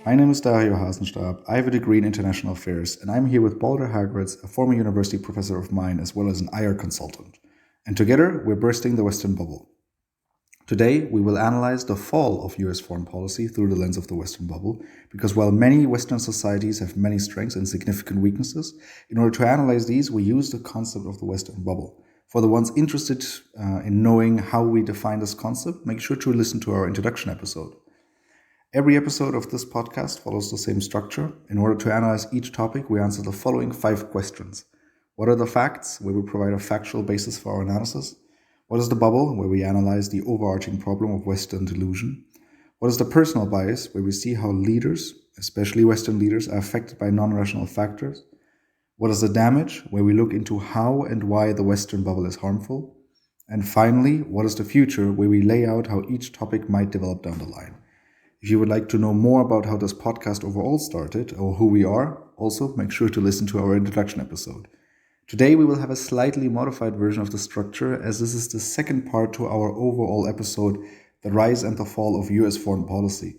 My name is Dario Hasenstab. I have a degree in international affairs, and I'm here with Balder Hagritz, a former university professor of mine, as well as an IR consultant. And together, we're bursting the Western bubble. Today, we will analyze the fall of US foreign policy through the lens of the Western bubble, because while many Western societies have many strengths and significant weaknesses, in order to analyze these, we use the concept of the Western bubble. For the ones interested in knowing how we define this concept, make sure to listen to our introduction episode. Every episode of this podcast follows the same structure. In order to analyze each topic, we answer the following 5 questions. What are the facts, where we provide a factual basis for our analysis? What is the bubble, where we analyze the overarching problem of Western delusion? What is the personal bias, where we see how leaders, especially Western leaders, are affected by non-rational factors? What is the damage, where we look into how and why the Western bubble is harmful? And finally, what is the future, where we lay out how each topic might develop down the line. If you would like to know more about how this podcast overall started or who we are, also make sure to listen to our introduction episode. Today we will have a slightly modified version of the structure, as this is the second part to our overall episode, The Rise and the Fall of US Foreign Policy.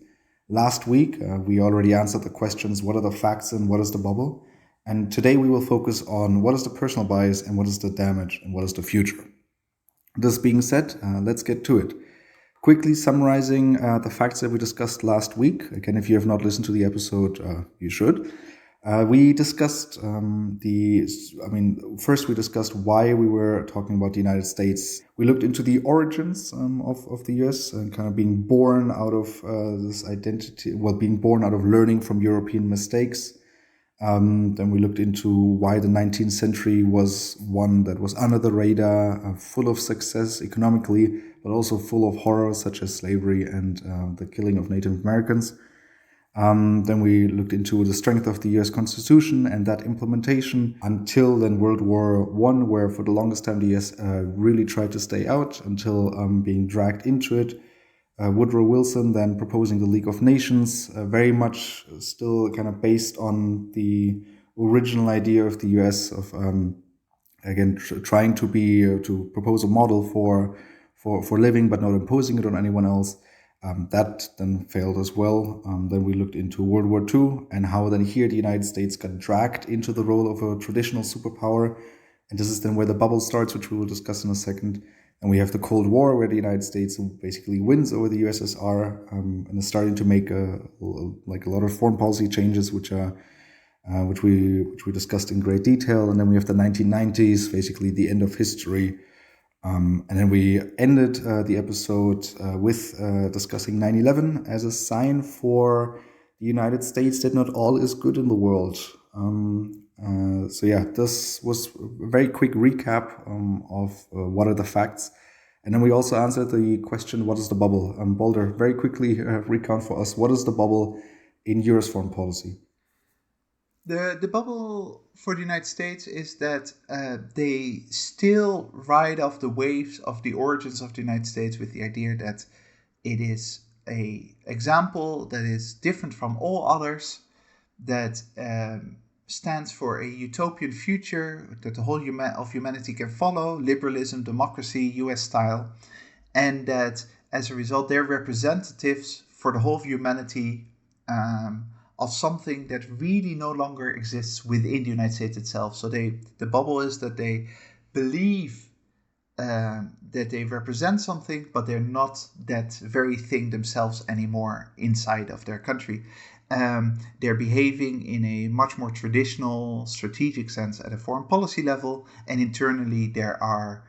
Last week we already answered the questions, what are the facts and what is the bubble? And today we will focus on what is the personal bias and what is the damage and what is the future. This being said, let's get to it. Quickly summarizing the facts that we discussed last week. Again, if you have not listened to the episode, you should. We discussed first we discussed why we were talking about the United States. We looked into the origins of the US and kind of being born out of this identity, being born out of learning from European mistakes. Then we looked into why the 19th century was one that was under the radar, full of success economically, but also full of horrors such as slavery and the killing of Native Americans. Then we looked into the strength of the US Constitution and that implementation until then World War I, where for the longest time the US really tried to stay out until being dragged into it. Woodrow Wilson then proposing the League of Nations, very much still kind of based on the original idea of the US of trying to propose a model for living but not imposing it on anyone else. That then failed as well. Then we looked into World War II and how then here the United States got dragged into the role of a traditional superpower. And this is then where the bubble starts, which we will discuss in a second. And we have the Cold War, where the United States basically wins over the USSR and is starting to make a lot of foreign policy changes, which we discussed in great detail. And then we have the 1990s, basically the end of history. And then we ended the episode with discussing 9/11 as a sign for the United States that not all is good in the world. This was a very quick recap of what are the facts. And then we also answered the question, what is the bubble? Balder, very quickly recount for us, what is the bubble in US foreign policy? The bubble for the United States is that they still ride off the waves of the origins of the United States with the idea that it is a example that is different from all others, that stands for a utopian future that the whole of humanity can follow, liberalism, democracy, US style, and that as a result they're representatives for the whole of humanity of something that really no longer exists within the United States itself. So the bubble is that they believe that they represent something, but they're not that very thing themselves anymore inside of their country. They're behaving in a much more traditional, strategic sense at a foreign policy level, and internally there are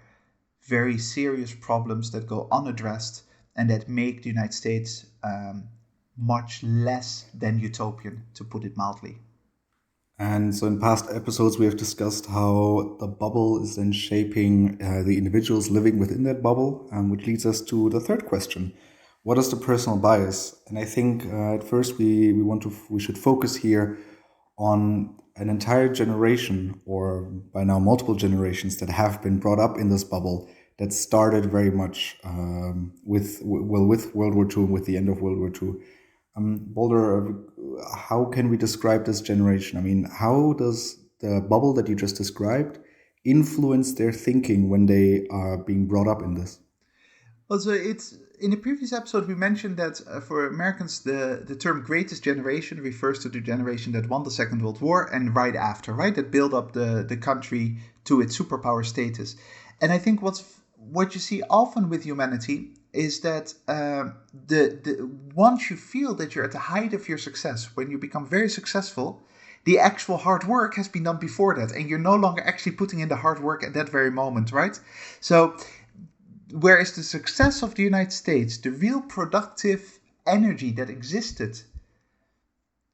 very serious problems that go unaddressed and that make the United States much less than utopian, to put it mildly. And so in past episodes, we have discussed how the bubble is then shaping the individuals living within that bubble, which leads us to the third question. What is the personal bias? And I think at first we should focus here on an entire generation, or by now multiple generations, that have been brought up in this bubble that started very much with World War II and with the end of World War II. Balder, how can we describe this generation? I mean, how does the bubble that you just described influence their thinking when they are being brought up in this? Also, in the previous episode, we mentioned that for Americans, the term greatest generation refers to the generation that won the Second World War and right after, right? That built up the country to its superpower status. And I think what you see often with humanity is that once you feel that you're at the height of your success, when you become very successful, the actual hard work has been done before that, and you're no longer actually putting in the hard work at that very moment, right? So, whereas the success of the United States, the real productive energy that existed,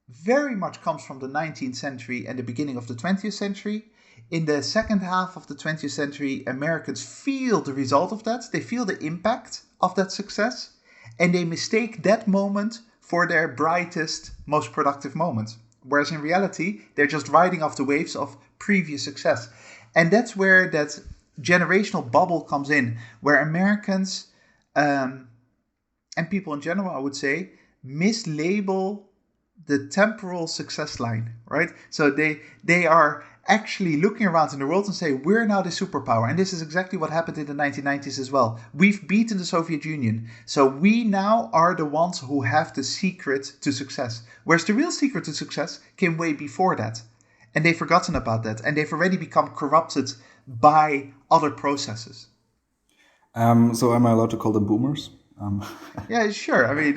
very much comes from the 19th century and the beginning of the 20th century. In the second half of the 20th century, Americans feel the result of that. They feel the impact of that success, and they mistake that moment for their brightest, most productive moment. Whereas in reality, they're just riding off the waves of previous success. And that's where that generational bubble comes in, where Americans and people in general, I would say, mislabel the temporal success line, right? So they are actually looking around in the world and say, we're now the superpower. And this is exactly what happened in the 1990s as well. We've beaten the Soviet Union. So we now are the ones who have the secret to success. Whereas the real secret to success came way before that. And they've forgotten about that. And they've already become corrupted by other processes. So am I allowed to call them boomers? Yeah, sure. I mean,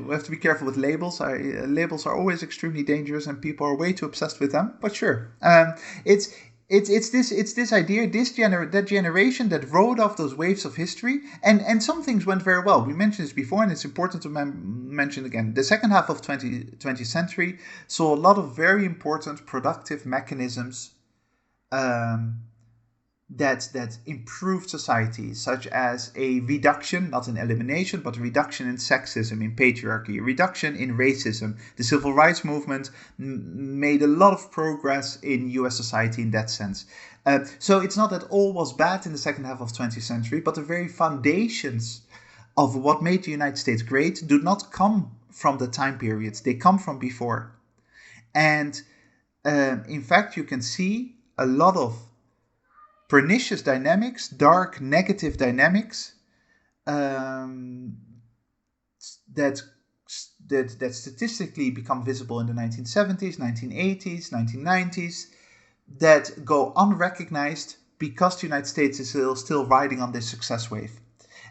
we have to be careful with labels. Labels are always extremely dangerous, and people are way too obsessed with them. But sure, it's this idea, that generation that rode off those waves of history, and some things went very well. We mentioned this before, and it's important to mention again. The second half of 20th century saw a lot of very important productive mechanisms. That improved society, such as a reduction, not an elimination, but a reduction in sexism, in patriarchy, a reduction in racism. The civil rights movement made a lot of progress in US society in that sense. So it's not that all was bad in the second half of 20th century, but the very foundations of what made the United States great do not come from the time periods. They come from before. And in fact, you can see a lot of pernicious dynamics, dark, negative dynamics that statistically become visible in the 1970s, 1980s, 1990s, that go unrecognized because the United States is still riding on this success wave.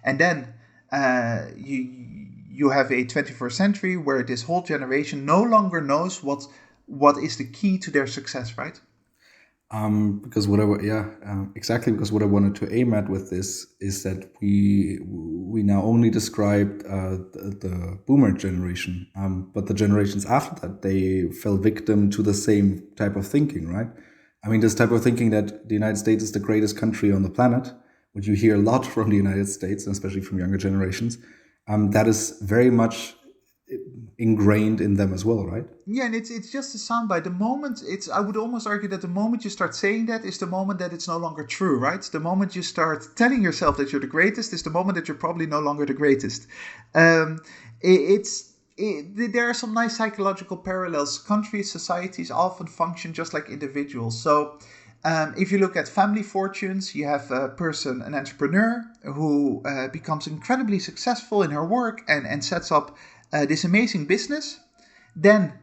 And then you have a 21st century where this whole generation no longer knows what is the key to their success, right? Because exactly, because what I wanted to aim at with this is that we now only described the boomer generation, but the generations after that, they fell victim to the same type of thinking, right? I mean, this type of thinking that the United States is the greatest country on the planet, which you hear a lot from the United States, and especially from younger generations, that is very much ingrained in them as well, right? Yeah, and it's just a soundbite. The moment I would almost argue that the moment you start saying that is the moment that it's no longer true, right? The moment you start telling yourself that you're the greatest is the moment that you're probably no longer the greatest. There are some nice psychological parallels. Countries, societies often function just like individuals. So if you look at family fortunes, you have a person, an entrepreneur, who becomes incredibly successful in her work and sets up this amazing business. Then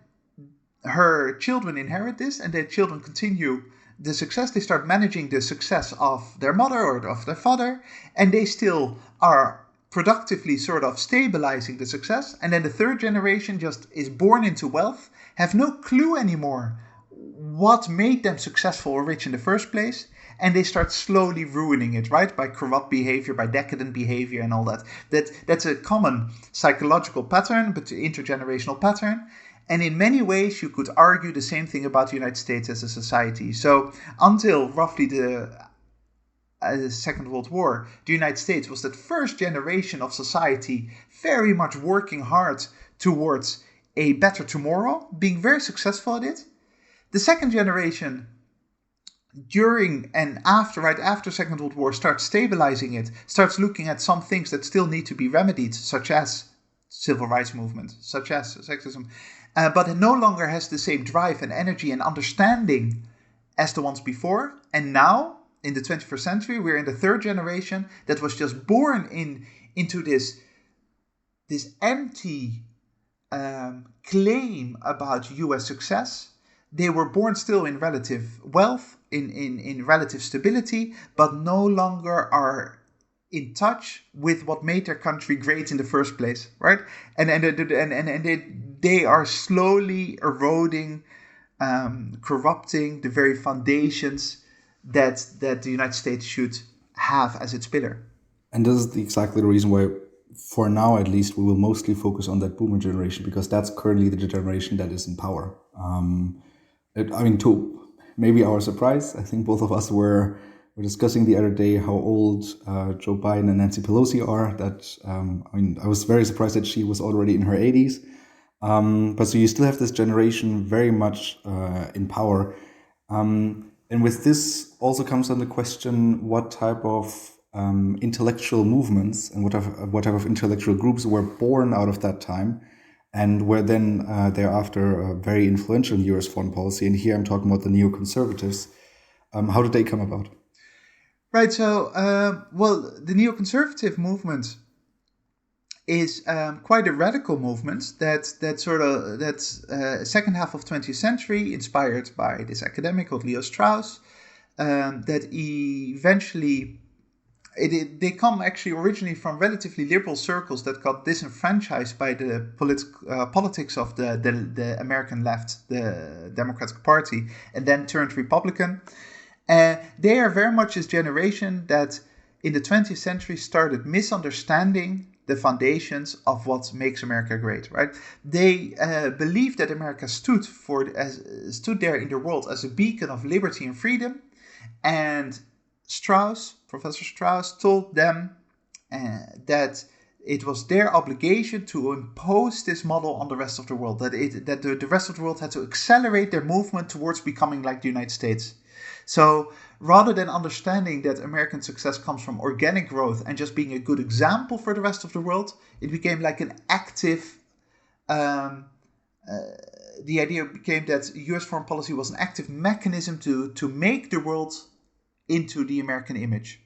her children inherit this, and their children continue the success. They start managing the success of their mother or of their father, and they still are productively sort of stabilizing the success. And then the third generation just is born into wealth, have no clue anymore what made them successful or rich in the first place, and they start slowly ruining it, right? By corrupt behavior, by decadent behavior and all that. That's a common psychological pattern, but intergenerational pattern. And in many ways, you could argue the same thing about the United States as a society. So until roughly the Second World War, the United States was that first generation of society very much working hard towards a better tomorrow, being very successful at it. The second generation, during and after, right after Second World War, starts stabilizing it, starts looking at some things that still need to be remedied, such as civil rights movement, such as sexism, but it no longer has the same drive and energy and understanding as the ones before. And now, in the 21st century, we're in the third generation that was just born into this empty claim about US success. They were born still in relative wealth, in relative stability, but no longer are in touch with what made their country great in the first place, right? And they are slowly eroding, corrupting the very foundations that the United States should have as its pillar. And this is exactly the reason why, for now at least, we will mostly focus on that boomer generation, because that's currently the generation that is in power. To maybe our surprise, I think both of us were discussing the other day how old Joe Biden and Nancy Pelosi are. I was very surprised that she was already in her 80s. But so you still have this generation very much in power. And with this also comes on the question, what type of intellectual movements and what type of intellectual groups were born out of that time and were then thereafter very influential in US foreign policy. And here I'm talking about the neoconservatives. How did they come about? Right, so, the neoconservative movement is quite a radical movement that's second half of 20th century, inspired by this academic called Leo Strauss, that eventually they come actually originally from relatively liberal circles that got disenfranchised by the politics of the American left, the Democratic Party, and then turned Republican. They are very much this generation that in the 20th century started misunderstanding the foundations of what makes America great, right? They believed that America stood there in the world as a beacon of liberty and freedom, and Professor Strauss, told them that it was their obligation to impose this model on the rest of the world, that the rest of the world had to accelerate their movement towards becoming like the United States. So rather than understanding that American success comes from organic growth and just being a good example for the rest of the world, it became like an active, the idea became that US foreign policy was an active mechanism to make the world into the American image.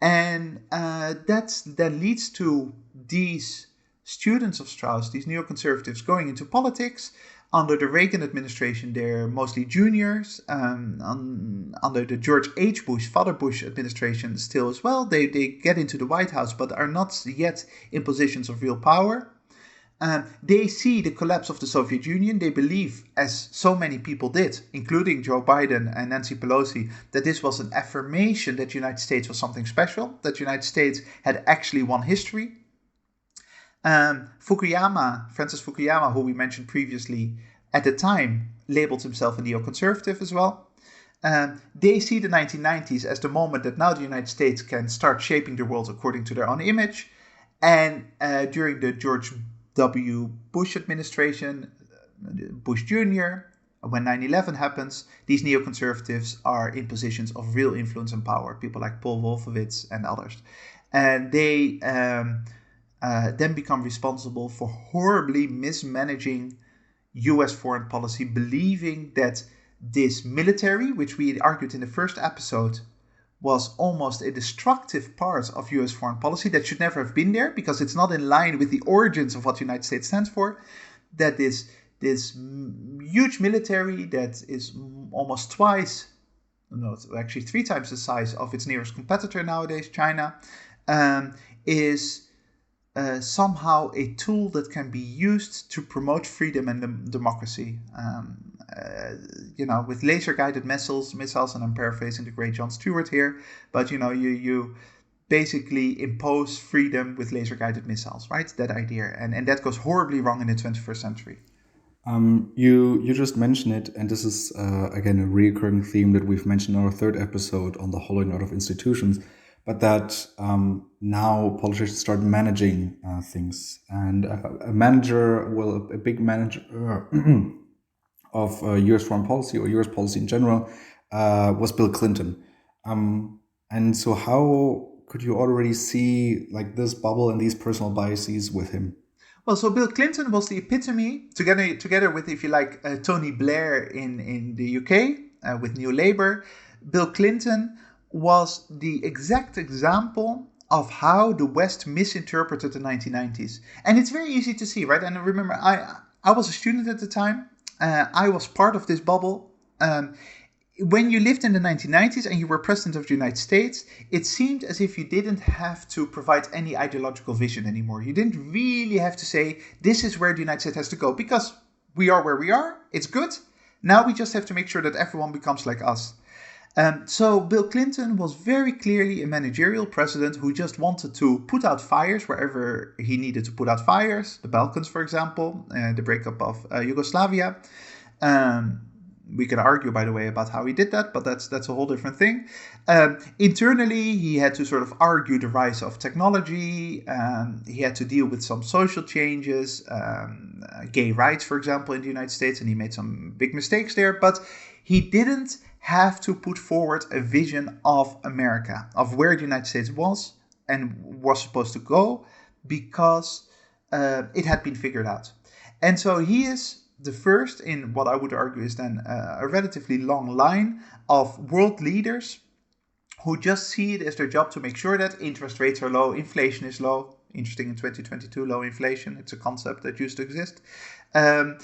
And that then leads to these students of Strauss, these neoconservatives, going into politics. Under the Reagan administration, they're mostly juniors. Under the George H. Bush, Father Bush administration still as well. They get into the White House, but are not yet in positions of real power. They see the collapse of the Soviet Union. They believe, as so many people did, including Joe Biden and Nancy Pelosi, that this was an affirmation that the United States was something special, that the United States had actually won history. Francis Fukuyama, who we mentioned previously, at the time labeled himself a neoconservative as well. They see the 1990s as the moment that now the United States can start shaping the world according to their own image. And during the George W. Bush administration, Bush Junior, when 9/11 happens, these neoconservatives are in positions of real influence and power, people like Paul Wolfowitz and others. And they then become responsible for horribly mismanaging US foreign policy, believing that this military, which we argued in the first episode, was almost a destructive part of US foreign policy that should never have been there because it's not in line with the origins of what the United States stands for, that this huge military that is almost actually 3 times the size of its nearest competitor nowadays, China, is somehow a tool that can be used to promote freedom and democracy. With laser-guided missiles, and I'm paraphrasing the great Jon Stewart here, but you basically impose freedom with laser-guided missiles, right? That idea, and that goes horribly wrong in the 21st century. You just mentioned it, and this is again a recurring theme that we've mentioned in our 3rd episode on the hollowing out of institutions. But that now politicians start managing things, and a big manager of U.S. foreign policy or U.S. policy in general was Bill Clinton. And so, how could you already see like this bubble and these personal biases with him? Well, so Bill Clinton was the epitome, together with, if you like, Tony Blair in the UK with New Labour. Bill Clinton was the exact example of how the West misinterpreted the 1990s. And it's very easy to see, right? And remember, I was a student at the time. I was part of this bubble. When you lived in the 1990s and you were president of the United States, it seemed as if you didn't have to provide any ideological vision anymore. You didn't really have to say, this is where the United States has to go, because we are where we are. It's good. Now we just have to make sure that everyone becomes like us. So Bill Clinton was very clearly a managerial president who just wanted to put out fires wherever he needed to put out fires. The Balkans, for example, the breakup of Yugoslavia. We can argue, by the way, about how he did that, but that's a whole different thing. Internally, he had to sort of argue the rise of technology. He had to deal with some social changes, gay rights, for example, in the United States, and he made some big mistakes there. But he didn't have to put forward a vision of America, of where the United States was and was supposed to go, because it had been figured out. And so he is the first in what I would argue is then a relatively long line of world leaders who just see it as their job to make sure that interest rates are low, inflation is low. Interesting, in 2022, low inflation. It's a concept that used to exist. That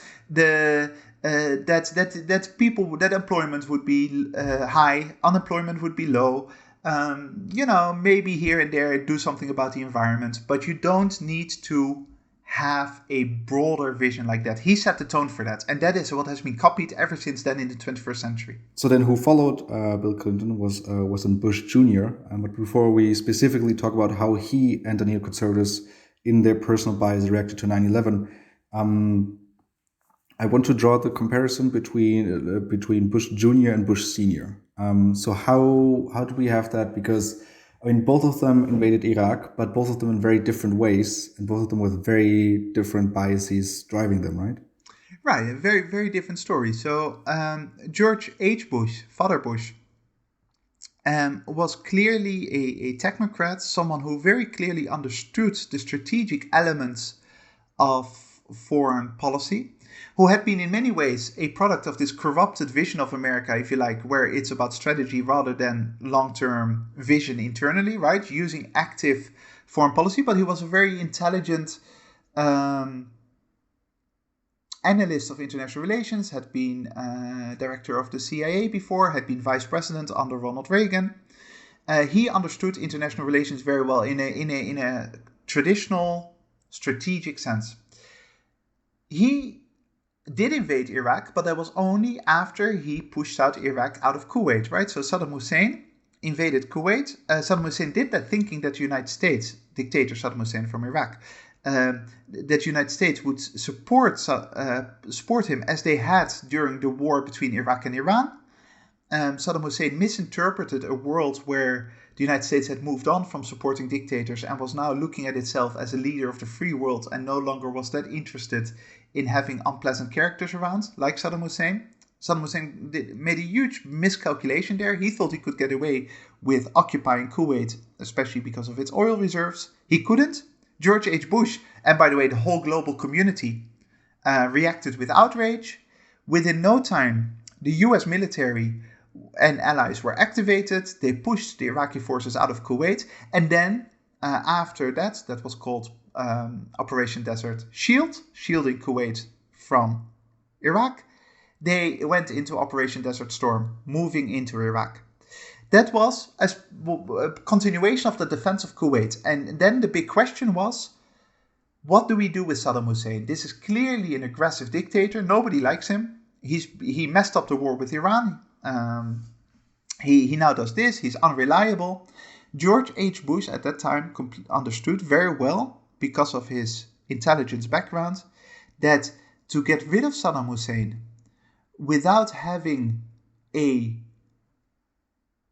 employment would be high, unemployment would be low. Maybe here and there do something about the environment, but you don't need to have a broader vision like that. He set the tone for that, and that is what has been copied ever since then in the 21st century. So then who followed Bill Clinton was then Bush Junior. But before we specifically talk about how he and the neoconservatives in their personal bias reacted to 9/11, I want to draw the comparison between Bush Junior and Bush Senior. So how do we have that? Because both of them invaded Iraq, but both of them in very different ways, and both of them with very different biases driving them, right? Right, a very, very different story. So George H. Bush, Father Bush, was clearly a technocrat, someone who very clearly understood the strategic elements of foreign policy, who had been in many ways a product of this corrupted vision of America, if you like, where it's about strategy rather than long-term vision internally, right? Using active foreign policy, but he was a very intelligent analyst of international relations, had been director of the CIA before, had been vice president under Ronald Reagan. He understood international relations very well in a traditional strategic sense. He did invade Iraq, but that was only after he pushed out Iraq out of Kuwait, right? So Saddam Hussein invaded Kuwait. Saddam Hussein did that thinking that the United States, dictator Saddam Hussein from Iraq, that the United States would support him as they had during the war between Iraq and Iran. Saddam Hussein misinterpreted a world where the United States had moved on from supporting dictators and was now looking at itself as a leader of the free world and no longer was that interested in having unpleasant characters around, like Saddam Hussein. Saddam Hussein made a huge miscalculation there. He thought he could get away with occupying Kuwait, especially because of its oil reserves. He couldn't. George H. Bush, and by the way, the whole global community reacted with outrage. Within no time, the US military and allies were activated. They pushed the Iraqi forces out of Kuwait. And then after that was called Operation Desert Shield, shielding Kuwait from Iraq. They went into Operation Desert Storm, moving into Iraq. That was a continuation of the defense of Kuwait. And then the big question was, what do we do with Saddam Hussein? This is clearly an aggressive dictator. Nobody likes him. He messed up the war with Iran. He now does this. He's unreliable. George H. Bush at that time understood very well, because of his intelligence background, that to get rid of Saddam Hussein without having a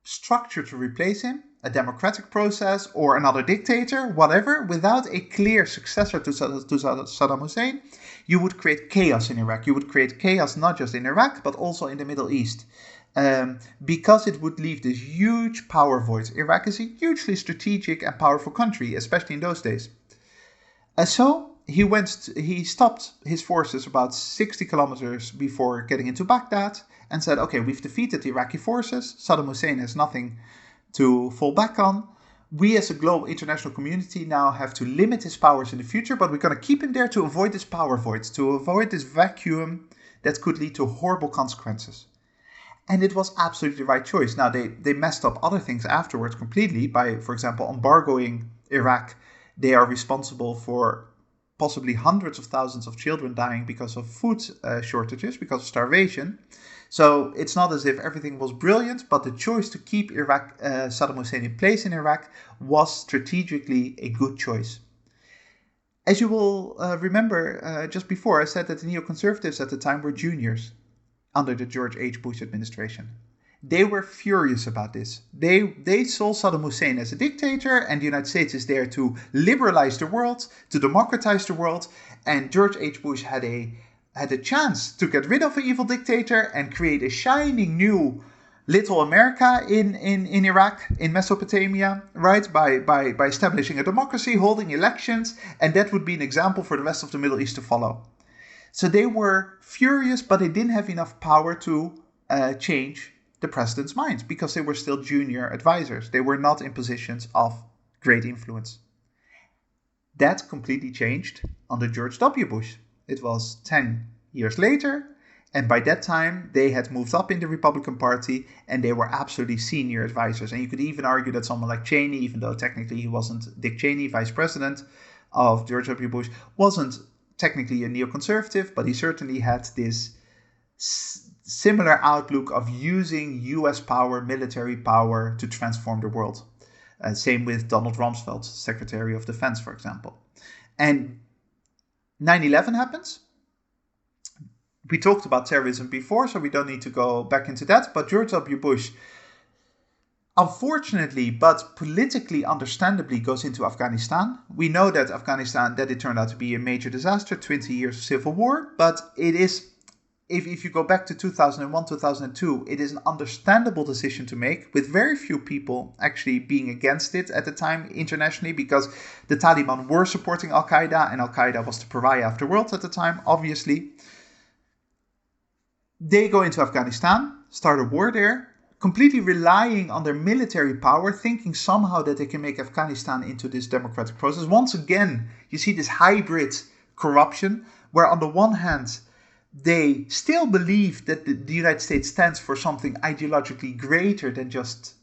structure to replace him, a democratic process or another dictator, whatever, without a clear successor to Saddam Hussein, you would create chaos in Iraq. You would create chaos not just in Iraq, but also in the Middle East. Because it would leave this huge power void. Iraq is a hugely strategic and powerful country, especially in those days. So he stopped his forces about 60 kilometers before getting into Baghdad and said, okay, we've defeated the Iraqi forces. Saddam Hussein has nothing to fall back on. we as a global international community now have to limit his powers in the future, but we're going to keep him there to avoid this power void, to avoid this vacuum that could lead to horrible consequences. And it was absolutely the right choice. Now, they messed up other things afterwards completely by, for example, embargoing Iraq. They are responsible for possibly hundreds of thousands of children dying because of food shortages, because of starvation. So it's not as if everything was brilliant, but the choice to keep Saddam Hussein in place in Iraq was strategically a good choice. As you will remember, just before I said that the neoconservatives at the time were juniors under the George H. Bush administration. They were furious about this. They saw Saddam Hussein as a dictator, and the United States is there to liberalize the world, to democratize the world, and George H. Bush had a chance to get rid of an evil dictator and create a shining new little America in Iraq, in Mesopotamia, right? By establishing a democracy, holding elections, and that would be an example for the rest of the Middle East to follow. So they were furious, but they didn't have enough power to change the president's mind because they were still junior advisors. They were not in positions of great influence. That completely changed under George W. Bush. It was 10 years later, and by that time they had moved up in the Republican Party and they were absolutely senior advisors. And you could even argue that someone like Cheney, even though technically he wasn't Dick Cheney, vice president of George W. Bush, wasn't technically a neoconservative, but he certainly had this similar outlook of using US power, military power, to transform the world. Same with Donald Rumsfeld, Secretary of Defense, for example. And 9/11 happens. We talked about terrorism before, so we don't need to go back into that. But George W. Bush, unfortunately, but politically understandably, goes into Afghanistan. We know that Afghanistan, that it turned out to be a major disaster, 20 years of civil war. But it is, if you go back to 2001, 2002, it is an understandable decision to make, with very few people actually being against it at the time internationally, because the Taliban were supporting Al-Qaeda, and Al-Qaeda was the pariah of the world at the time, obviously. They go into Afghanistan, start a war there, completely relying on their military power, thinking somehow that they can make Afghanistan into this democratic process. Once again, you see this hybrid corruption, where on the one hand, they still believe that the United States stands for something ideologically greater than just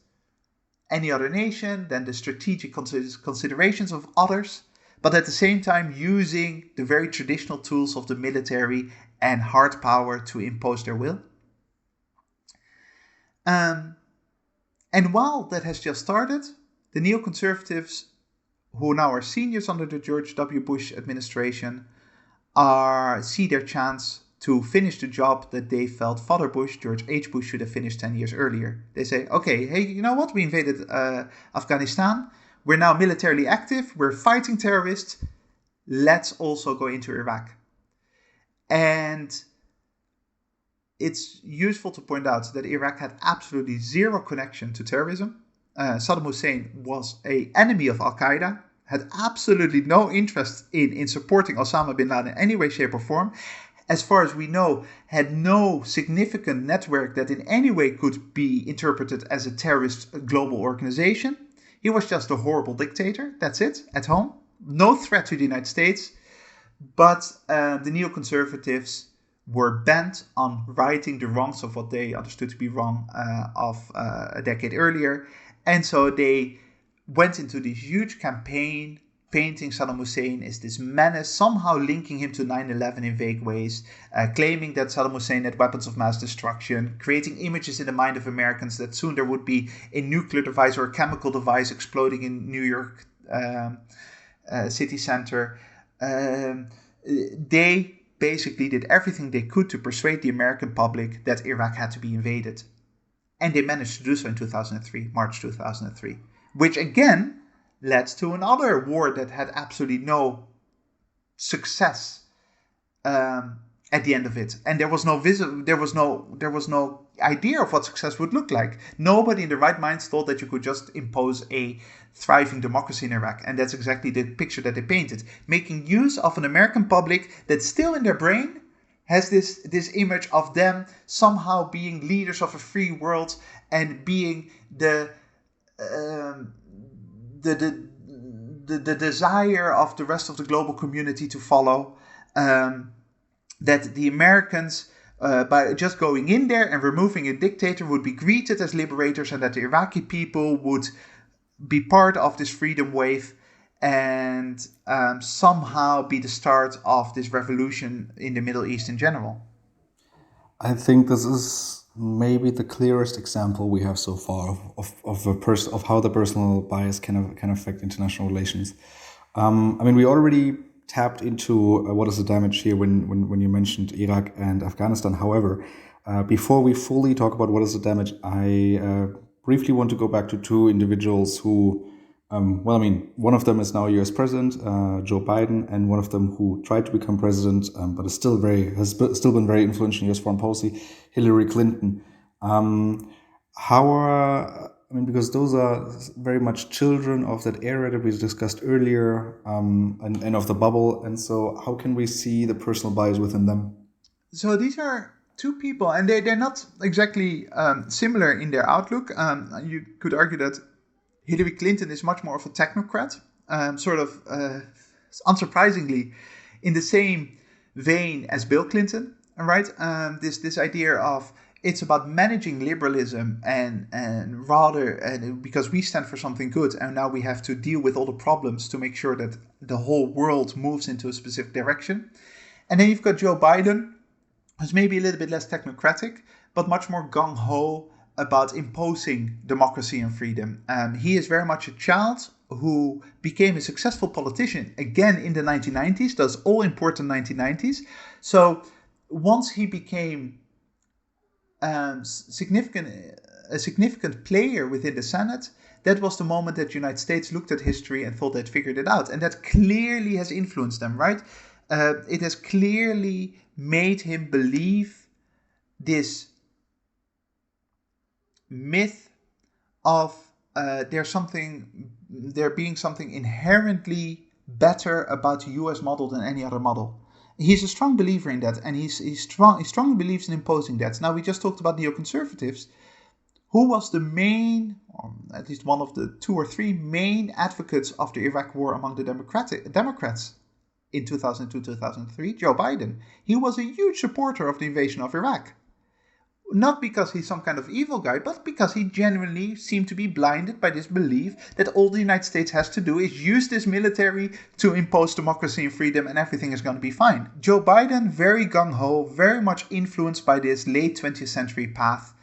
any other nation, than the strategic considerations of others, but at the same time using the very traditional tools of the military and hard power to impose their will. And while that has just started, the neoconservatives, who now are seniors under the George W. Bush administration, see their chance to finish the job that they felt Father Bush, George H. Bush, should have finished 10 years earlier. They say, okay, hey, you know what? We invaded Afghanistan. We're now militarily active. We're fighting terrorists. Let's also go into Iraq. And it's useful to point out that Iraq had absolutely zero connection to terrorism. Saddam Hussein was an enemy of Al-Qaeda, had absolutely no interest in supporting Osama bin Laden in any way, shape, or form. As far as we know, had no significant network that in any way could be interpreted as a terrorist global organization. He was just a horrible dictator, that's it, at home. No threat to the United States. But the neoconservatives were bent on righting the wrongs of what they understood to be wrong of a decade earlier. And so they went into this huge campaign painting Saddam Hussein as this menace, somehow linking him to 9/11 in vague ways, claiming that Saddam Hussein had weapons of mass destruction, creating images in the mind of Americans that soon there would be a nuclear device or a chemical device exploding in New York city center. They basically did everything they could to persuade the American public that Iraq had to be invaded. And they managed to do so in 2003, March 2003, which again led to another war that had absolutely no success at the end of it. And there was no idea of what success would look like. Nobody in their right minds thought that you could just impose a thriving democracy in Iraq. And that's exactly the picture that they painted, making use of an American public that still in their brain has this image of them somehow being leaders of a free world and being the desire of the rest of the global community to follow, that the Americans, by just going in there and removing a dictator, would be greeted as liberators, and that the Iraqi people would be part of this freedom wave and somehow be the start of this revolution in the Middle East in general. I think this is maybe the clearest example we have so far of how the personal bias can affect international relations. I mean, we already tapped into what is the damage here when you mentioned Iraq and Afghanistan. However, before we fully talk about what is the damage, I briefly want to go back to two individuals who, well, I mean, one of them is now U.S. President, Joe Biden, and one of them who tried to become president, but is still been very influential in U.S. foreign policy, Hillary Clinton. I mean, because those are very much children of that era that we discussed earlier, and of the bubble. And so how can we see the personal bias within them? So these are two people, and they're not exactly similar in their outlook. You could argue that Hillary Clinton is much more of a technocrat, sort of unsurprisingly in the same vein as Bill Clinton, right? This idea of it's about managing liberalism and because we stand for something good, and now we have to deal with all the problems to make sure that the whole world moves into a specific direction. And then you've got Joe Biden, who's maybe a little bit less technocratic, but much more gung-ho about imposing democracy and freedom. He is very much a child who became a successful politician again in the 1990s, those all important 1990s. So once he became a significant player within the Senate, that was the moment that the United States looked at history and thought they'd figured it out. And that clearly has influenced them, right? It has clearly made him believe this myth of there being something inherently better about the US model than any other model. He's a strong believer in that, and he strongly believes in imposing that. Now, we just talked about neoconservatives. Who was the main, or at least one of the two or three main advocates of the Iraq War among the Democrats in 2002-2003? Joe Biden. He was a huge supporter of the invasion of Iraq. Not because he's some kind of evil guy, but because he genuinely seemed to be blinded by this belief that all the United States has to do is use this military to impose democracy and freedom, and everything is going to be fine. Joe Biden, very gung-ho, very much influenced by this late 20th century path.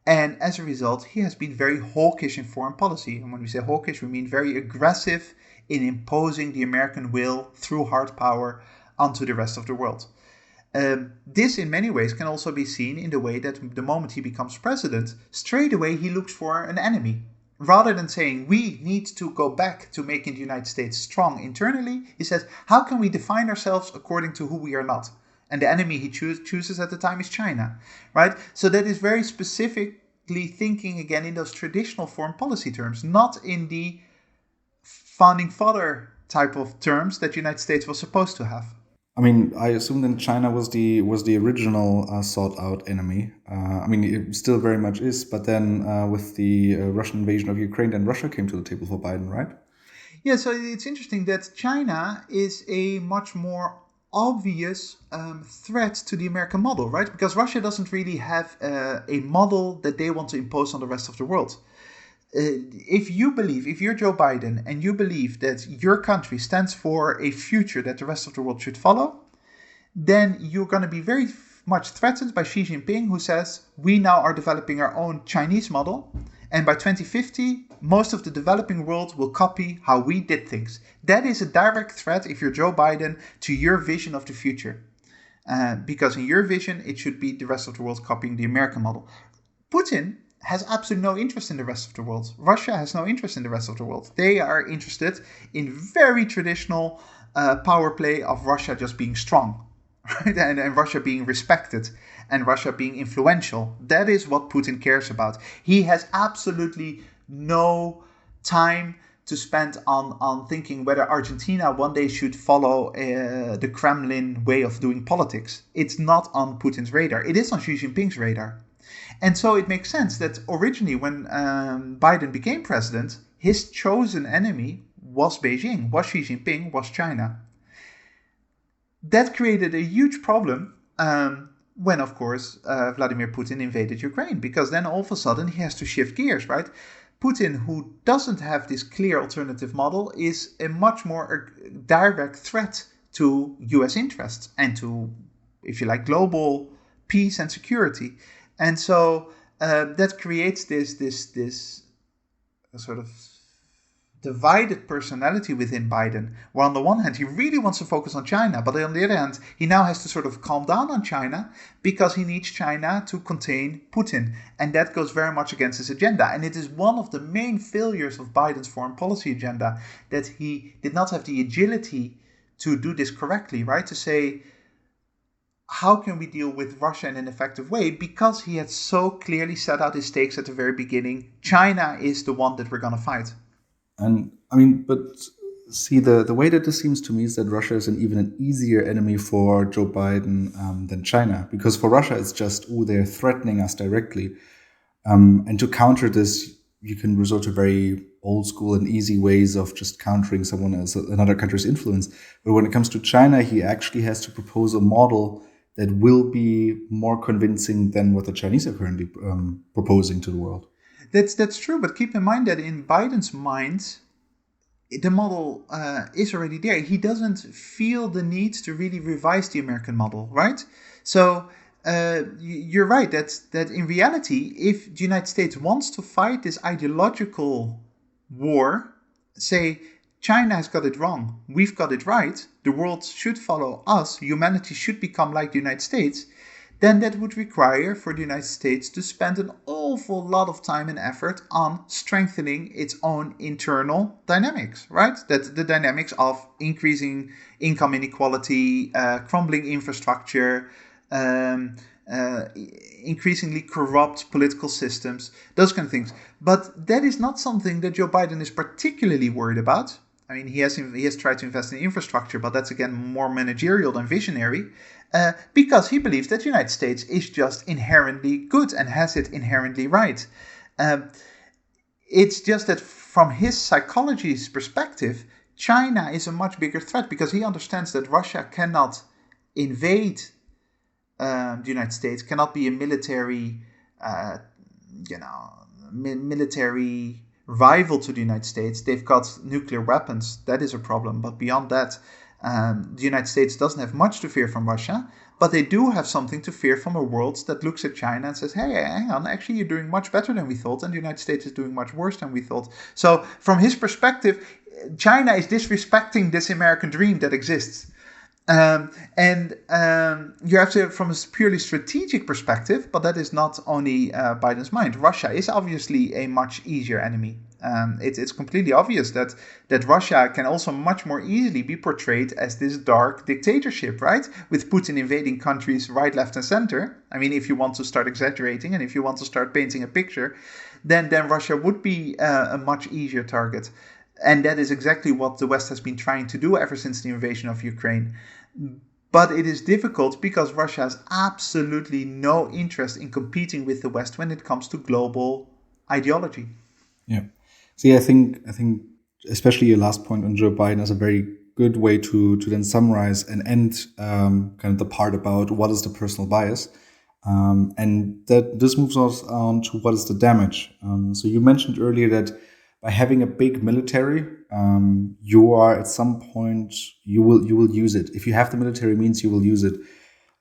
And as a result, he has been very hawkish in foreign policy. And when we say hawkish, we mean very aggressive in imposing the American will through hard power onto the rest of the world. This in many ways can also be seen in the way that the moment he becomes president, straight away he looks for an enemy. Rather than saying we need to go back to making the United States strong internally, he says, how can we define ourselves according to who we are not? And the enemy he chooses at the time is China, right? So that is very specifically thinking again in those traditional foreign policy terms, not in the founding father type of terms that the United States was supposed to have. I mean, I assume then China was the original sought out enemy. I mean, it still very much is. But then with the Russian invasion of Ukraine, then Russia came to the table for Biden, right? Yeah, so it's interesting that China is a much more obvious threat to the American model, right? Because Russia doesn't really have a model that they want to impose on the rest of the world. If you're Joe Biden and you believe that your country stands for a future that the rest of the world should follow, then you're going to be very much threatened by Xi Jinping, who says, we now are developing our own Chinese model. And by 2050, most of the developing world will copy how we did things. That is a direct threat, if you're Joe Biden, to your vision of the future. Because in your vision, it should be the rest of the world copying the American model. Putin has absolutely no interest in the rest of the world. Russia has no interest in the rest of the world. They are interested in very traditional power play of Russia just being strong, right? And Russia being respected and Russia being influential. That is what Putin cares about. He has absolutely no time to spend on thinking whether Argentina one day should follow the Kremlin way of doing politics. It's not on Putin's radar. It is on Xi Jinping's radar. And so it makes sense that originally when Biden became president, his chosen enemy was Beijing, was Xi Jinping, was China. That created a huge problem when, of course, Vladimir Putin invaded Ukraine, because then all of a sudden he has to shift gears, right? Putin, who doesn't have this clear alternative model, is a much more direct threat to US interests and to, if you like, global peace and security. And so that creates this sort of divided personality within Biden, where on the one hand he really wants to focus on China, but on the other hand he now has to sort of calm down on China because he needs China to contain Putin, and that goes very much against his agenda. And it is one of the main failures of Biden's foreign policy agenda, that he did not have the agility to do this correctly, right? To say, how can we deal with Russia in an effective way? Because he had so clearly set out his stakes at the very beginning. China is the one that we're going to fight. And I mean, but see, the way that this seems to me is that Russia is even an easier enemy for Joe Biden than China. Because for Russia, it's just, they're threatening us directly. And to counter this, you can resort to very old school and easy ways of just countering someone else, another country's influence. But when it comes to China, he actually has to propose a model that will be more convincing than what the Chinese are currently proposing to the world. That's true, but keep in mind that in Biden's mind, the model is already there. He doesn't feel the need to really revise the American model, right? So you're right that in reality, if the United States wants to fight this ideological war, say China has got it wrong, we've got it right, the world should follow us, humanity should become like the United States, then that would require for the United States to spend an awful lot of time and effort on strengthening its own internal dynamics, right? That the dynamics of increasing income inequality, crumbling infrastructure, increasingly corrupt political systems, those kind of things. But that is not something that Joe Biden is particularly worried about. I mean, he has tried to invest in infrastructure, but that's again more managerial than visionary, because he believes that the United States is just inherently good and has it inherently right. It's just that from his psychology's perspective, China is a much bigger threat, because he understands that Russia cannot invade the United States, cannot be a military, military rival to the United States. They've got nuclear weapons. That is a problem. But beyond that, the United States doesn't have much to fear from Russia, but they do have something to fear from a world that looks at China and says, hey, hang on, actually you're doing much better than we thought, and the United States is doing much worse than we thought. So from his perspective, China is disrespecting this American dream that exists. You have to, from a purely strategic perspective, but that is not only Biden's mind. Russia is obviously a much easier enemy. It's completely obvious that Russia can also much more easily be portrayed as this dark dictatorship, right? With Putin invading countries right, left, and center. I mean, if you want to start exaggerating and if you want to start painting a picture, then Russia would be a much easier target. And that is exactly what the West has been trying to do ever since the invasion of Ukraine. But it is difficult because Russia has absolutely no interest in competing with the West when it comes to global ideology. Yeah. See, I think especially your last point on Joe Biden is a very good way to then summarize and end kind of the part about what is the personal bias. And that this moves us on to what is the damage. So you mentioned earlier that by having a big military, you are at some point you will use it. If you have the military means, you will use it.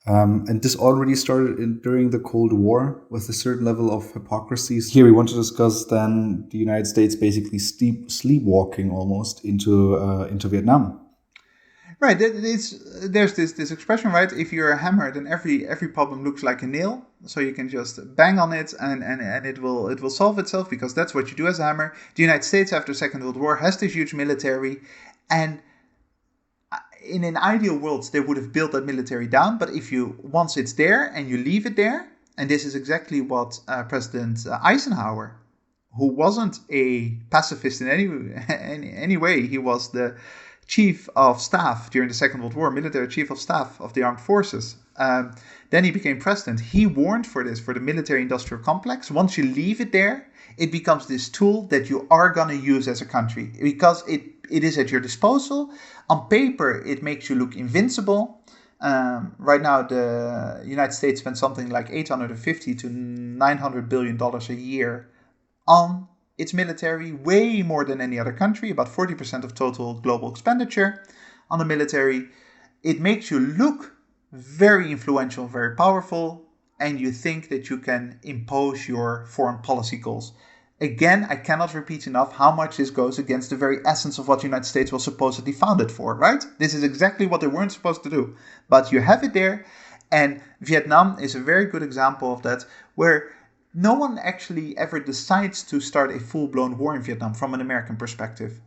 And this already started during the Cold War with a certain level of hypocrisy. Here we want to discuss then the United States basically sleepwalking almost into Vietnam. Right, there's this expression, right? If you're a hammer, then every problem looks like a nail. So you can just bang on it and it will solve itself, because that's what you do as a hammer. The United States after the Second World War has this huge military, and in an ideal world they would have built that military down. But if once it's there and you leave it there, and this is exactly what President Eisenhower, who wasn't a pacifist in any way, he was the chief of staff during the Second World War, military chief of staff of the armed forces. Then he became president. He warned for this, for the military-industrial complex. Once you leave it there, it becomes this tool that you are going to use as a country because it is at your disposal. On paper, it makes you look invincible. Right now, the United States spends something like $850 to $900 billion a year on its military, way more than any other country, about 40% of total global expenditure on the military. It makes you look very influential, very powerful, and you think that you can impose your foreign policy goals. Again, I cannot repeat enough how much this goes against the very essence of what the United States was supposedly founded for, right? This is exactly what they weren't supposed to do. But you have it there, and Vietnam is a very good example of that, where no one actually ever decides to start a full-blown war in Vietnam from an American perspective.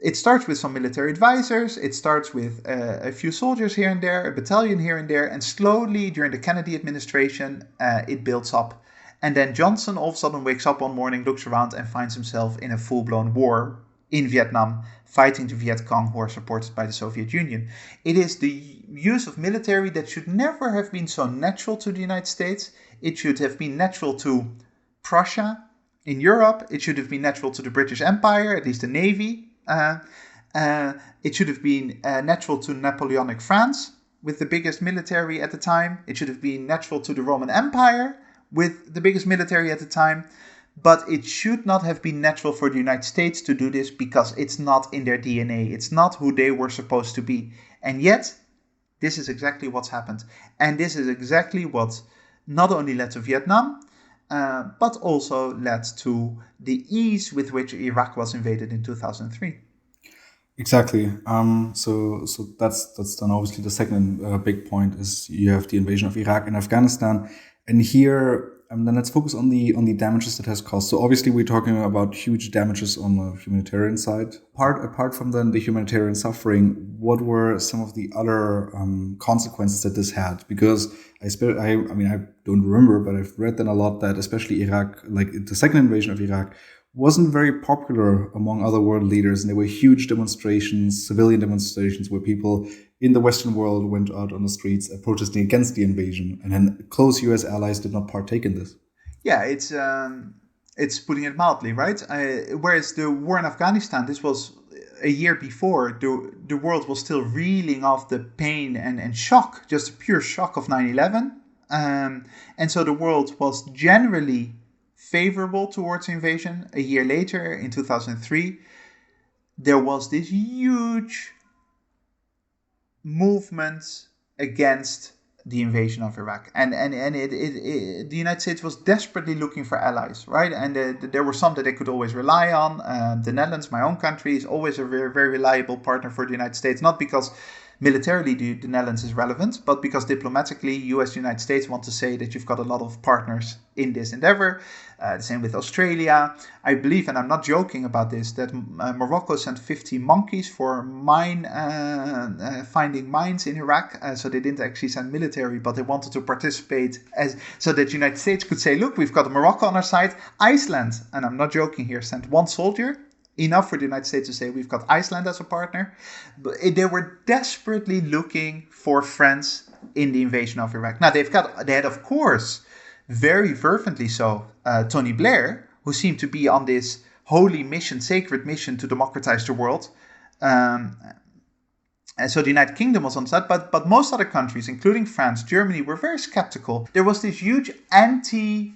It starts with some military advisors, it starts with a few soldiers here and there, a battalion here and there, and slowly during the Kennedy administration, it builds up. And then Johnson all of a sudden wakes up one morning, looks around and finds himself in a full-blown war in Vietnam, fighting the Viet Cong who are supported by the Soviet Union. It is the use of military that should never have been so natural to the United States. It should have been natural to Prussia in Europe. It should have been natural to the British Empire, at least the Navy. It should have been natural to Napoleonic France with the biggest military at the time. It should have been natural to the Roman Empire with the biggest military at the time. But it should not have been natural for the United States to do this because it's not in their DNA. It's not who they were supposed to be. And yet, this is exactly what's happened. And this is exactly what not only led to Vietnam, but also led to the ease with which Iraq was invaded in 2003. Exactly. So that's then obviously the second big point is you have the invasion of Iraq and Afghanistan, and here then let's focus on the damages that has caused. So obviously we're talking about huge damages on the humanitarian side. Apart from then the humanitarian suffering, what were some of the other consequences that this had? Because I don't remember, but I've read then a lot that especially Iraq, like the second invasion of Iraq, wasn't very popular among other world leaders, and there were huge demonstrations, civilian demonstrations, where people in the Western world went out on the streets protesting against the invasion, and then close U.S. allies did not partake in this. Yeah, it's putting it mildly, right? Whereas the war in Afghanistan, this was a year before, the world was still reeling off the pain and shock, just a pure shock of 9/11. And so the world was generally favorable towards invasion. A year later, in 2003, there was this huge movement against the invasion of Iraq, and the United States was desperately looking for allies, right? And there were some that they could always rely on. The Netherlands, my own country, is always a very, very reliable partner for the United States, not because militarily the Netherlands is relevant, but because diplomatically, US, United States want to say that you've got a lot of partners in this endeavor. The same with Australia. I believe, and I'm not joking about this, that Morocco sent 50 monkeys for finding mines in Iraq. So they didn't actually send military, but they wanted to participate so that the United States could say, look, we've got Morocco on our side. Iceland, and I'm not joking here, sent one soldier. Enough for the United States to say we've got Iceland as a partner. But they were desperately looking for friends in the invasion of Iraq. Now, they had, of course, very fervently so, Tony Blair, who seemed to be on this holy mission, sacred mission to democratize the world. And so the United Kingdom was on that, but most other countries, including France, Germany, were very skeptical. There was this huge anti-American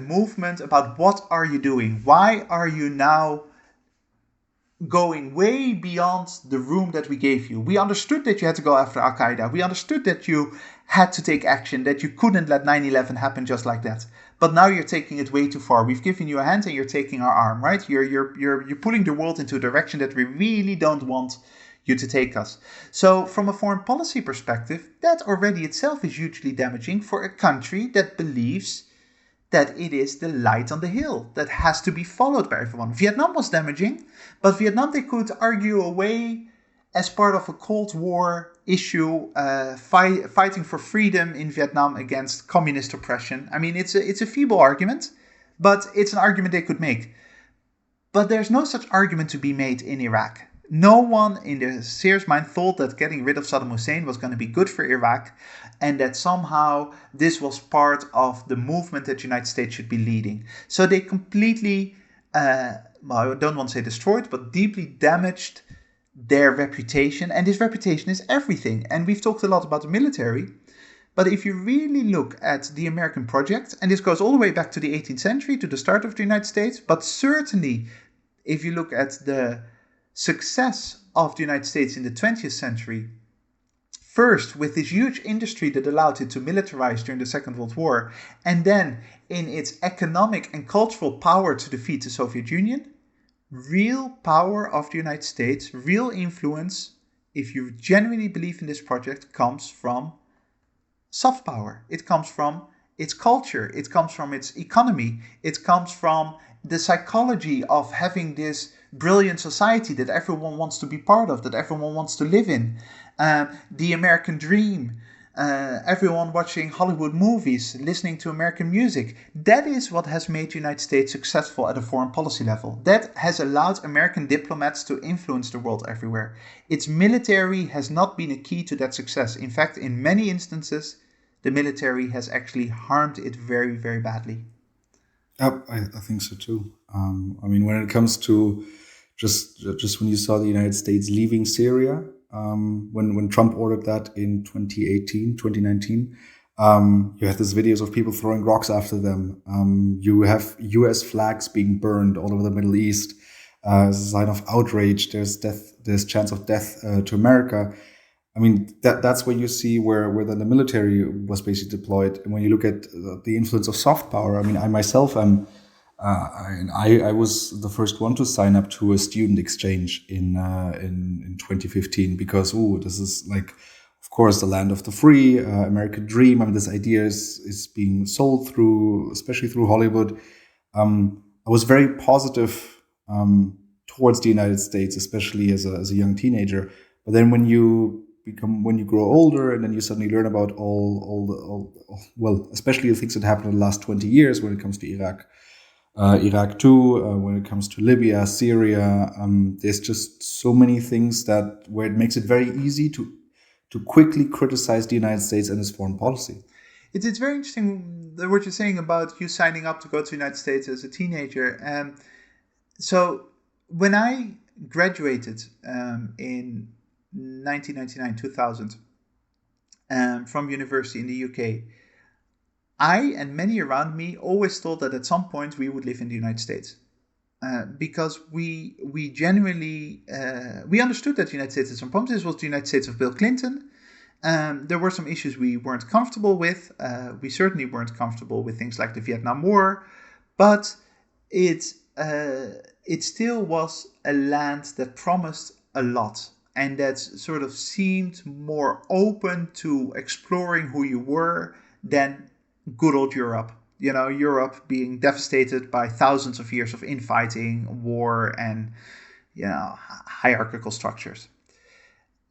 movement about what are you doing? Why are you now going way beyond the room that we gave you? We understood that you had to go after Al-Qaeda. We understood that you had to take action, that you couldn't let 9/11 happen just like that. But now you're taking it way too far. We've given you a hand and you're taking our arm, right? You're putting the world into a direction that we really don't want you to take us. So from a foreign policy perspective, that already itself is hugely damaging for a country that believes that it is the light on the hill that has to be followed by everyone. Vietnam was damaging, but Vietnam they could argue away as part of a Cold War issue, fighting for freedom in Vietnam against communist oppression. I mean, it's a feeble argument, but it's an argument they could make. But there's no such argument to be made in Iraq. No one in their serious mind thought that getting rid of Saddam Hussein was going to be good for Iraq, and that somehow this was part of the movement that the United States should be leading. So they completely, well, I don't want to say destroyed, but deeply damaged their reputation. And this reputation is everything. And we've talked a lot about the military. But if you really look at the American project, and this goes all the way back to the 18th century, to the start of the United States, but certainly if you look at the success of the United States in the 20th century, first with this huge industry that allowed it to militarize during the Second World War, and then in its economic and cultural power to defeat the Soviet Union, real power of the United States, real influence, if you genuinely believe in this project, comes from soft power. It comes from its culture, it comes from its economy, it comes from the psychology of having this brilliant society that everyone wants to be part of, that everyone wants to live in. The American dream, everyone watching Hollywood movies, listening to American music. That is what has made the United States successful at a foreign policy level. That has allowed American diplomats to influence the world everywhere. Its military has not been a key to that success. In fact, in many instances, the military has actually harmed it very, very badly. Yep, I think so too. I mean, when it comes to just when you saw the United States leaving Syria, when Trump ordered that in 2018, 2019, you had these videos of people throwing rocks after them. You have U.S. flags being burned all over the Middle East as a sign of outrage. There's death. There's chance of death to America. I mean, that's where you see where then the military was basically deployed. And when you look at the influence of soft power, I mean, I myself am. I was the first one to sign up to a student exchange in 2015 because this is like, of course, the land of the free, American dream. I mean, this idea is being sold especially through Hollywood. I was very positive towards the United States, especially as a young teenager. But then when you grow older, and then you suddenly learn about well, especially the things that happened in the last 20 years when it comes to Iraq too, when it comes to Libya, Syria, there's just so many things where it makes it very easy to quickly criticize the United States and its foreign policy. It's very interesting what you're saying about you signing up to go to the United States as a teenager. So when I graduated in 1999, 2000, from university in the UK, I and many around me always thought that at some point we would live in the United States. Because we genuinely, we understood that the United States had some problems. This was the United States of Bill Clinton. There were some issues we weren't comfortable with. We certainly weren't comfortable with things like the Vietnam War. But it still was a land that promised a lot, and that sort of seemed more open to exploring who you were than good old Europe. You know, Europe being devastated by thousands of years of infighting, war, and, hierarchical structures.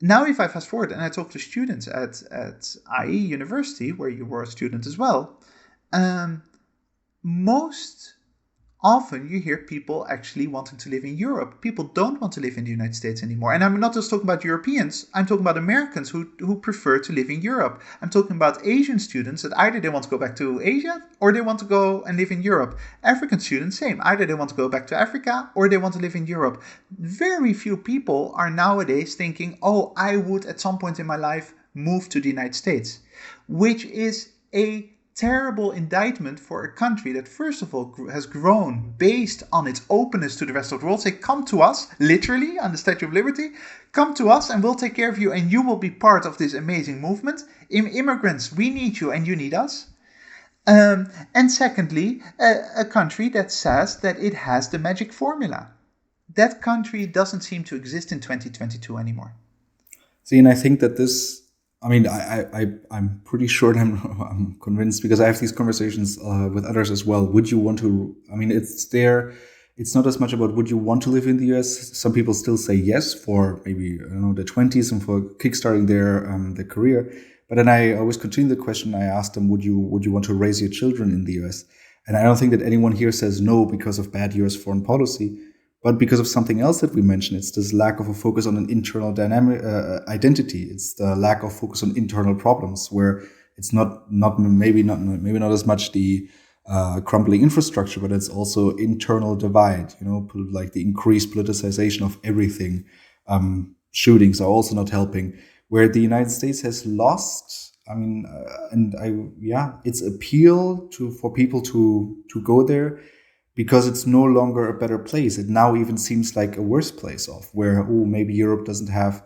Now, if I fast forward and I talk to students at IE University, where you were a student as well, most often you hear people actually wanting to live in Europe. People don't want to live in the United States anymore. And I'm not just talking about Europeans. I'm talking about Americans who prefer to live in Europe. I'm talking about Asian students that either they want to go back to Asia or they want to go and live in Europe. African students, same. Either they want to go back to Africa or they want to live in Europe. Very few people are nowadays thinking, oh, I would at some point in my life move to the United States, which is a terrible indictment for a country that, first of all, has grown based on its openness to the rest of the world. Say, come to us, literally, on the Statue of Liberty. Come to us and we'll take care of you and you will be part of this amazing movement. Immigrants, we need you and you need us. And secondly, a country that says that it has the magic formula. That country doesn't seem to exist in 2022 anymore. See, and I think that I'm pretty sure I'm convinced, because I have these conversations with others as well. Would you want to? I mean, it's not as much about would you want to live in the US. Some people still say yes for maybe their 20s and for kickstarting their career. But then I always continue the question. I ask them, would you want to raise your children in the US? And I don't think that anyone here says no because of bad US foreign policy. but because of something else that we mentioned. It's this lack of a focus on an internal dynamic identity. It's the lack of focus on internal problems, where it's maybe not as much the crumbling infrastructure, but it's also internal divide. Like the increased politicization of everything. Shootings are also not helping. Where the United States has lost, its appeal for people to go there, because it's no longer a better place. It now even seems like a worse place off, where, maybe Europe doesn't have,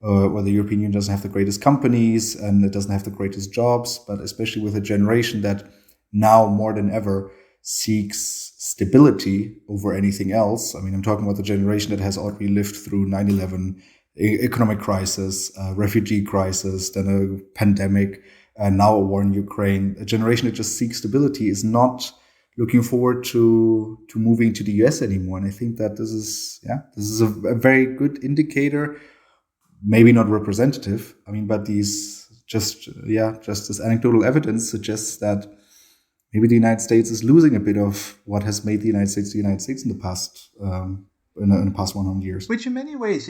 or the European Union doesn't have the greatest companies and it doesn't have the greatest jobs, but especially with a generation that now more than ever seeks stability over anything else. I'm talking about the generation that has already lived through 9/11, economic crisis, refugee crisis, then a pandemic, and now a war in Ukraine. A generation that just seeks stability is not looking forward to moving to the US anymore. And I think that this is a very good indicator, maybe not representative. But these just this anecdotal evidence suggests that maybe the United States is losing a bit of what has made the United States in the past in the past 100 years. Which in many ways,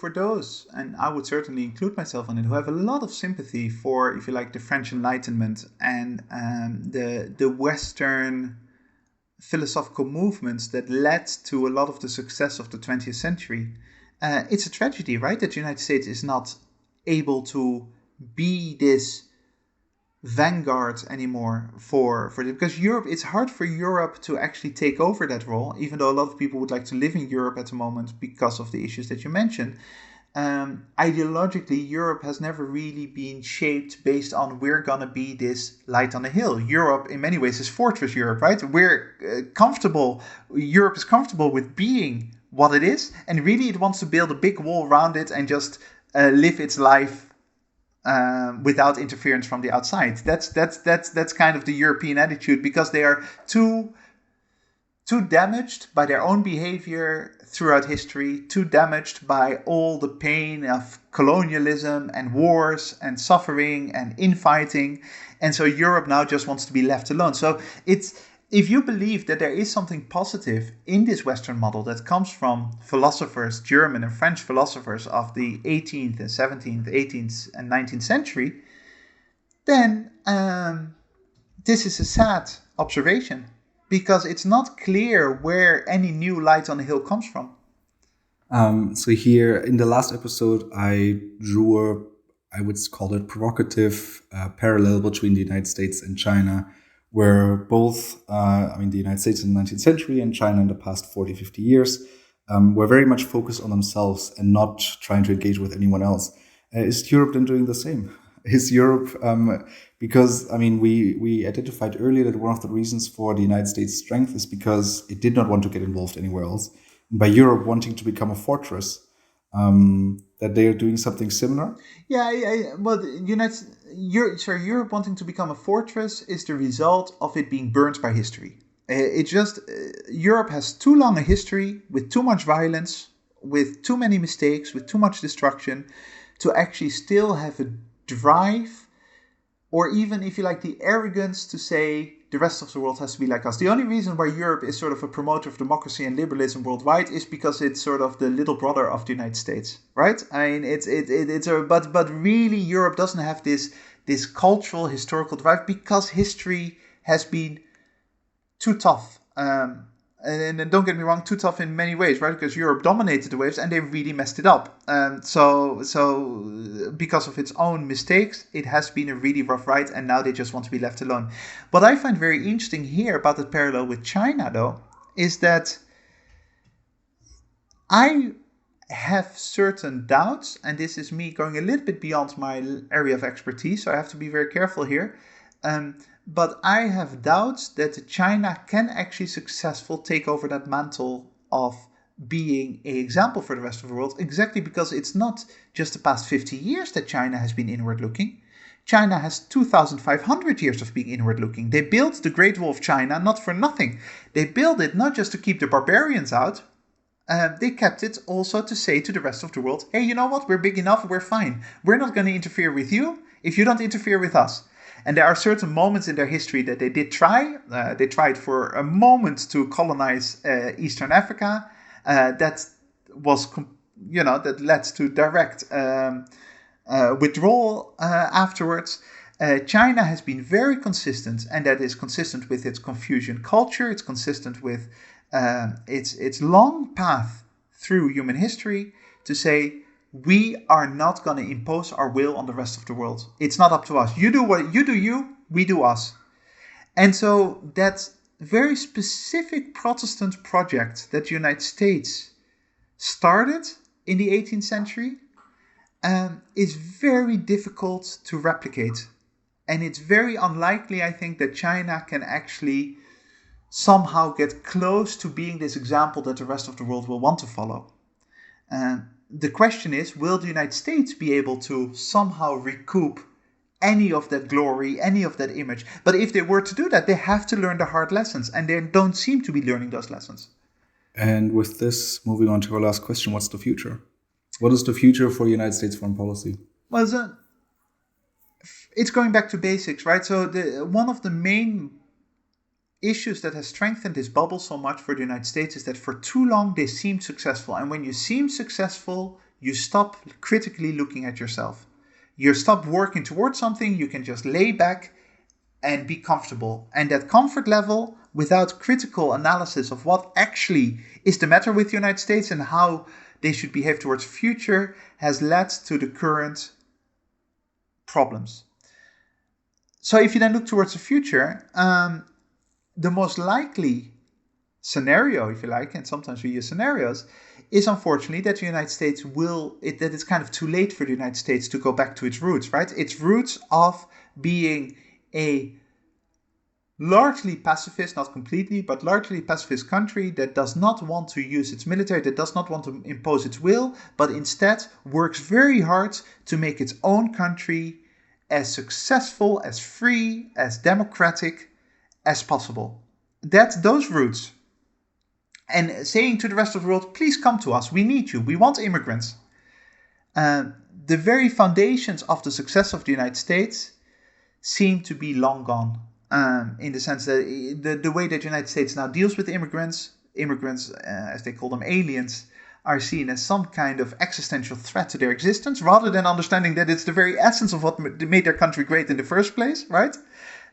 for those, and I would certainly include myself in it, who have a lot of sympathy for, if you like, the French Enlightenment and the Western philosophical movements that led to a lot of the success of the 20th century, it's a tragedy, right, that the United States is not able to be this vanguard anymore for because Europe, it's hard for Europe to actually take over that role, even though a lot of people would like to live in Europe at the moment because of the issues that you mentioned. Ideologically, Europe has never really been shaped based on we're gonna be this light on the hill. Europe, in many ways, is Fortress Europe, right? We're comfortable. Europe is comfortable with being what it is, and really it wants to build a big wall around it and just live its life without interference from the outside. That's kind of the European attitude, because they are too damaged by their own behavior throughout history, too damaged by all the pain of colonialism and wars and suffering and infighting. And so Europe now just wants to be left alone. So if you believe that there is something positive in this Western model that comes from philosophers, German and French philosophers of the 18th and 17th, 18th and 19th century, then this is a sad observation, because it's not clear where any new light on the hill comes from. So here in the last episode, I drew I would call it provocative parallel between the United States and China, where both, the United States in the 19th century and China in the past 40, 50 years, were very much focused on themselves and not trying to engage with anyone else. Is Europe then doing the same? Is Europe, because, we identified earlier that one of the reasons for the United States' strength is because it did not want to get involved anywhere else. By Europe wanting to become a fortress, that they are doing something similar? Well, Europe wanting to become a fortress is the result of it being burnt by history. Europe has too long a history with too much violence, with too many mistakes, with too much destruction, to actually still have a drive, or even, if you like, the arrogance to say the rest of the world has to be like us. The only reason why Europe is sort of a promoter of democracy and liberalism worldwide is because it's sort of the little brother of the United States, right? But really Europe doesn't have this cultural historical drive, because history has been too tough. And don't get me wrong, too tough in many ways, right? Because Europe dominated the waves and they really messed it up. So because of its own mistakes, it has been a really rough ride, and now they just want to be left alone. What I find very interesting here about the parallel with China, though, is that I have certain doubts, and this is me going a little bit beyond my area of expertise, so I have to be very careful here. But I have doubts that China can actually successfully take over that mantle of being an example for the rest of the world, exactly because it's not just the past 50 years that China has been inward looking. China has 2,500 years of being inward looking. They built the Great Wall of China not for nothing. They built it not just to keep the barbarians out. They kept it also to say to the rest of the world, hey, you know what? We're big enough. We're fine. We're not going to interfere with you if you don't interfere with us. And there are certain moments in their history that they did try. They tried for a moment to colonize Eastern Africa. that was, that led to direct withdrawal afterwards. China has been very consistent, and that is consistent with its Confucian culture. It's consistent with its long path through human history to say, we are not going to impose our will on the rest of the world. It's not up to us. You do what you do, we do us. And so that very specific Protestant project that the United States started in the 18th century is very difficult to replicate. And it's very unlikely, I think, that China can actually somehow get close to being this example that the rest of the world will want to follow. The question is, will the United States be able to somehow recoup any of that glory, any of that image? But if they were to do that, they have to learn the hard lessons, and they don't seem to be learning those lessons. And with this, moving on to our last question, what's the future? What is the future for United States foreign policy? Well, it's going back to basics, right? So one of the main issues that has strengthened this bubble so much for the United States is that for too long they seemed successful. And when you seem successful, you stop critically looking at yourself. You stop working towards something, you can just lay back and be comfortable. And that comfort level, without critical analysis of what actually is the matter with the United States and how they should behave towards the future, has led to the current problems. So if you then look towards the future, the most likely scenario, if you like, and sometimes we use scenarios, is unfortunately that the United States that it's kind of too late for the United States to go back to its roots, right? Its roots of being a largely pacifist, not completely, but largely pacifist country that does not want to use its military, that does not want to impose its will, but instead works very hard to make its own country as successful, as free, as democratic as possible. That's those roots. And saying to the rest of the world, please come to us, we need you, we want immigrants. The very foundations of the success of the United States seem to be long gone. In the sense that the way that the United States now deals with immigrants, as they call them, aliens, are seen as some kind of existential threat to their existence, rather than understanding that it's the very essence of what made their country great in the first place, right?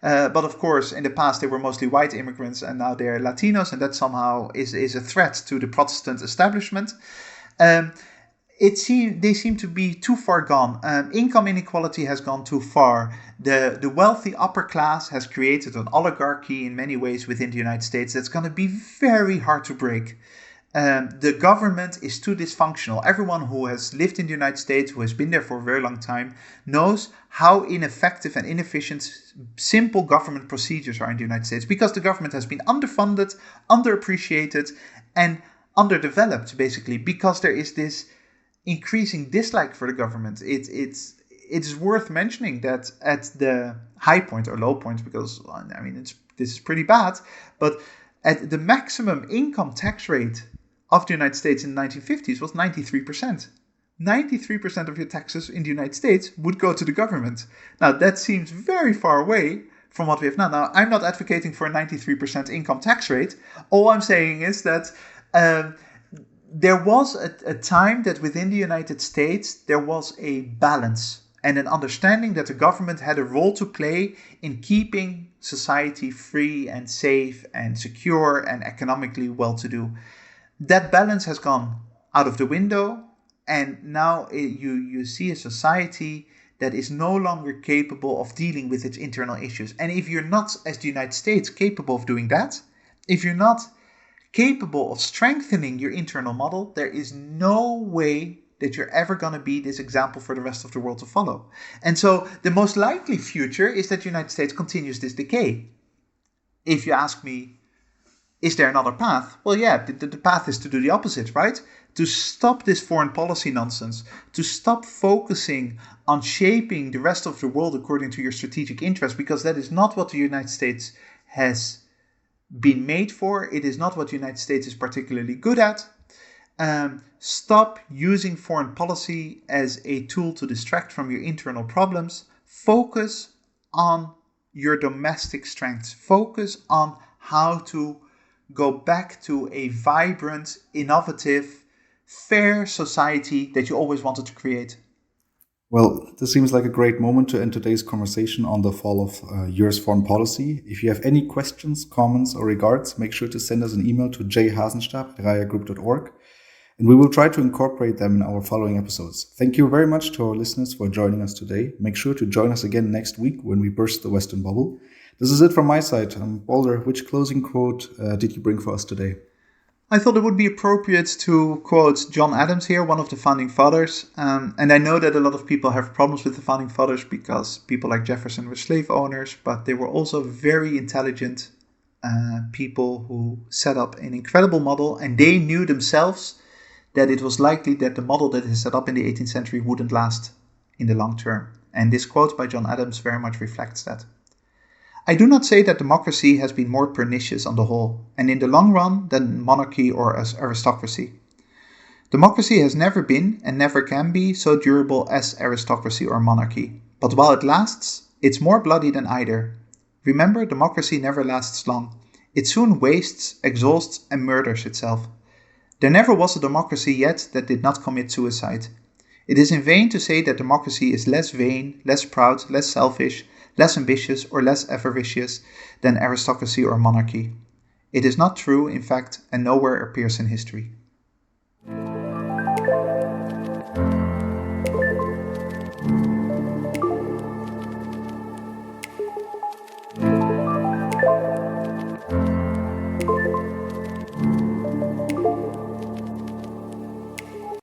But of course, in the past, they were mostly white immigrants, and now they're Latinos, and that somehow is a threat to the Protestant establishment. They seem to be too far gone. Income inequality has gone too far. The wealthy upper class has created an oligarchy in many ways within the United States that's going to be very hard to break. The government is too dysfunctional. Everyone who has lived in the United States, who has been there for a very long time, knows how ineffective and inefficient simple government procedures are in the United States, because the government has been underfunded, underappreciated, and underdeveloped, basically, because there is this increasing dislike for the government. It's worth mentioning that at the high point or low point, because I mean this is pretty bad, but at the maximum income tax rate of the United States in the 1950s was 93%. 93% of your taxes in the United States would go to the government. Now that seems very far away from what we have now. Now, I'm not advocating for a 93% income tax rate. All I'm saying is that there was a time that within the United States there was a balance and an understanding that the government had a role to play in keeping society free and safe and secure and economically well-to-do. That balance has gone out of the window, and now you see a society that is no longer capable of dealing with its internal issues. And if you're not, as the United States, capable of doing that, if you're not capable of strengthening your internal model, there is no way that you're ever going to be this example for the rest of the world to follow. And so the most likely future is that the United States continues this decay. If you ask me, is there another path? Well, yeah, the path is to do the opposite, right? To stop this foreign policy nonsense, to stop focusing on shaping the rest of the world according to your strategic interests, because that is not what the United States has been made for. It is not what the United States is particularly good at. Stop using foreign policy as a tool to distract from your internal problems. Focus on your domestic strengths. Focus on how to go back to a vibrant, innovative, fair society that you always wanted to create. Well, this seems like a great moment to end today's conversation on the fall of US foreign policy. If you have any questions, comments, or regards, make sure to send us an email to jhasenstab@rayagroup.org, and we will try to incorporate them in our following episodes. Thank you very much to our listeners for joining us today. Make sure to join us again next week when we burst the Western bubble. This is it from my side. Balder, which closing quote did you bring for us today? I thought it would be appropriate to quote John Adams here, one of the founding fathers. And I know that a lot of people have problems with the founding fathers because people like Jefferson were slave owners, but they were also very intelligent people who set up an incredible model, and they knew themselves that it was likely that the model that is set up in the 18th century wouldn't last in the long term. And this quote by John Adams very much reflects that. I do not say that democracy has been more pernicious on the whole, and in the long run, than monarchy or as aristocracy. Democracy has never been, and never can be, so durable as aristocracy or monarchy. But while it lasts, it's more bloody than either. Remember, democracy never lasts long. It soon wastes, exhausts, and murders itself. There never was a democracy yet that did not commit suicide. It is in vain to say that democracy is less vain, less proud, less selfish, less ambitious, or less avaricious than aristocracy or monarchy. It is not true, in fact, and nowhere appears in history.